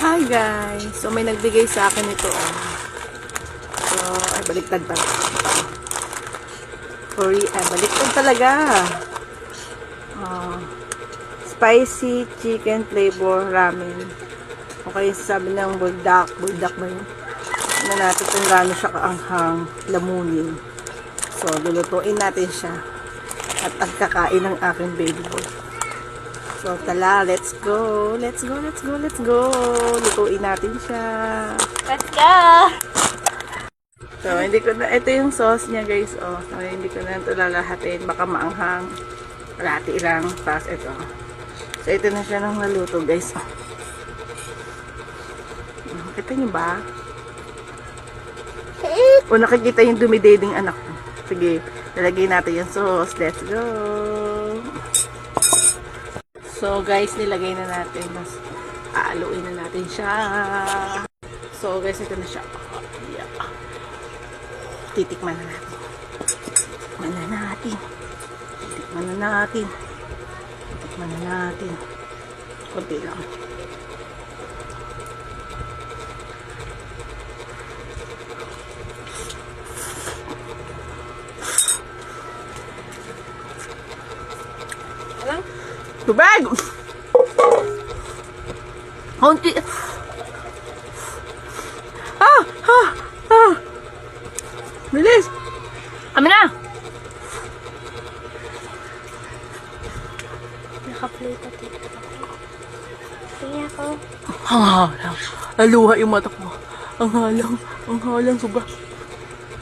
Hi guys! So may nagbigay sa akin ito. So, ay baliktad pa. Baliktad talaga. Spicy chicken flavor ramen. Okay, sabi ng buldak ba yun? Ano natin kung gaano siya kaanghang lamunin. So, lulutuin natin siya. At ang kakain ng aking baby boy. So, tala, let's go. Let's go. Lutuin natin siya. Let's go! So, hindi ko na, ito yung sauce niya guys. Oh, so, hindi ko na ito lalahatin. Baka maanghang. Kalahati lang. Tapos ito. So, ito na siya nang naluto guys. Oh. Kita niyo ba? O, nakikita yung dumideding anak ko. Sige, lalagay natin yung sauce. Let's go! So guys, nilagay na natin. Mas aaluin na natin siya. So guys, ito na siya. Yeah. Titikman na natin. Titikman na natin. Kunti lang. Tubig! Kunti. Bilis! Kami na! Naka-play pa dito. Tingnan ko. Ang halang. Naluha yung mata ko. Ang halang sobra.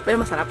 Pero masarap.